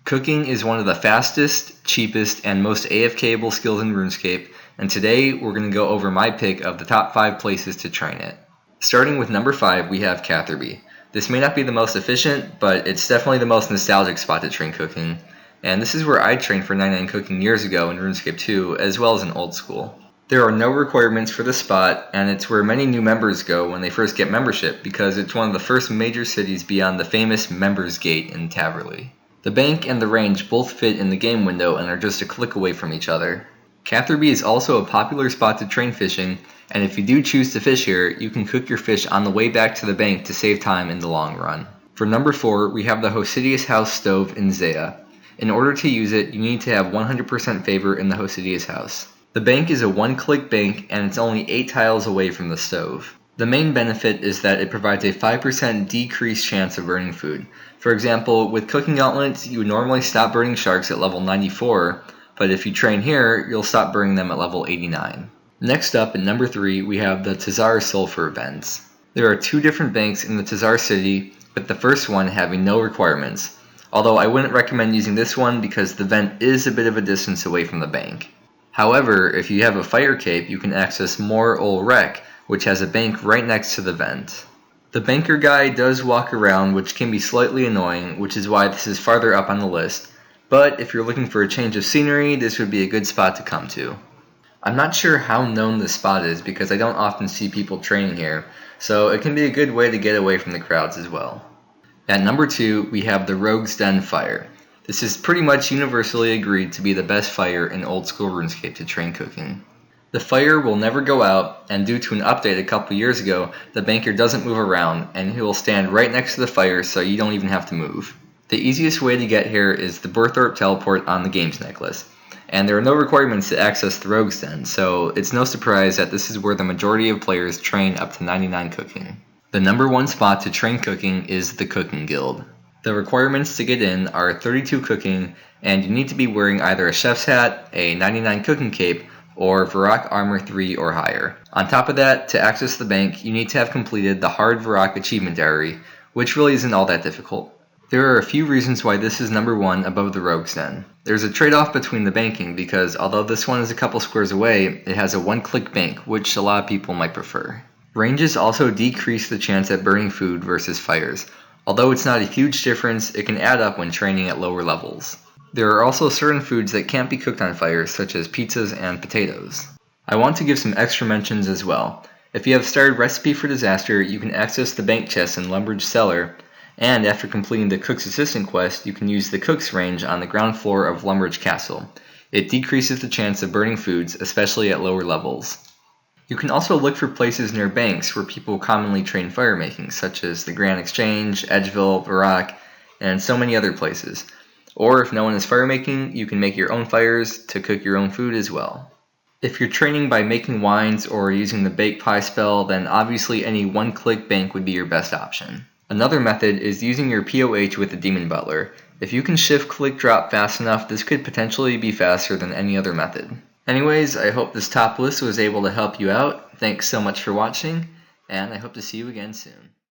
Cooking is one of the fastest, cheapest, and most AFKable skills in RuneScape, and today we're going to go over my pick of the top 5 places to train it. Starting with number 5, we have Catherby. This may not be the most efficient, but it's definitely the most nostalgic spot to train cooking, and this is where I trained for 99 cooking years ago in RuneScape 2, as well as in Old School. There are no requirements for the spot, and it's where many new members go when they first get membership, because it's one of the first major cities beyond the famous Members Gate in Kaveri. The bank and the range both fit in the game window and are just a click away from each other. Catherby is also a popular spot to train fishing, and if you do choose to fish here, you can cook your fish on the way back to the bank to save time in the long run. For number 4, we have the Hosidius house stove in zeah. In order to use it, you need to have 100% favor in the Hosidius house. The bank is a one-click bank, and it's only 8 tiles away from the stove. The main benefit is that it provides a 5% decreased chance of burning food. For example, with cooking gauntlets, you would normally stop burning sharks at level 94, but if you train here, you'll stop burning them at level 89. Next up, at number 3, we have the Tzhaar sulfur vents. There are 2 different banks in the Tzhaar city, with the first one having no requirements, although I wouldn't recommend using this one because the vent is a bit of a distance away from the bank. However, if you have a fire cape, you can access more Old Rec, which has a bank right next to the vent. The banker guy does walk around, which can be slightly annoying, which is why this is farther up on the list, but if you're looking for a change of scenery, this would be a good spot to come to. I'm not sure how known this spot is because I don't often see people training here, so it can be a good way to get away from the crowds as well. At number 2, we have the Rogue's Den Fire. This is pretty much universally agreed to be the best fire in Old School RuneScape to train cooking. The fire will never go out, and due to an update a couple years ago, the banker doesn't move around, and he will stand right next to the fire so you don't even have to move. The easiest way to get here is the burthorpe teleport on the games necklace, and there are no requirements to access the Rogue's Den, so it's no surprise that this is where the majority of players train up to 99 cooking. The number 1 spot to train cooking is the Cooking Guild. The requirements to get in are 32 cooking, and you need to be wearing either a chef's hat, a 99 cooking cape, or Varak Armor 3 or higher. On top of that, to access the bank, you need to have completed the Hard Varak Achievement Diary, which really isn't all that difficult. There are a few reasons why this is number 1 above the Rogue's Den. There's a trade-off between the banking, because although this one is a couple squares away, it has a one-click bank, which a lot of people might prefer. Ranges also decrease the chance at burning food versus fires. Although it's not a huge difference, it can add up when training at lower levels. There are also certain foods that can't be cooked on fire, such as pizzas and potatoes. I want to give some extra mentions as well. If you have started Recipe for Disaster, you can access the bank chest in Lumbridge Cellar, and after completing the Cook's Assistant quest, you can use the Cook's range on the ground floor of Lumbridge Castle. It decreases the chance of burning foods, especially at lower levels. You can also look for places near banks where people commonly train fire making, such as the Grand Exchange, Edgeville, Varak, and so many other places. Or if no one is fire making, you can make your own fires to cook your own food as well. If you're training by making wines or using the bake pie spell, then obviously any one-click bank would be your best option. Another method is using your POH with the Demon Butler. If you can shift click drop fast enough, this could potentially be faster than any other method. Anyways, I hope this top list was able to help you out. Thanks so much for watching, and I hope to see you again soon.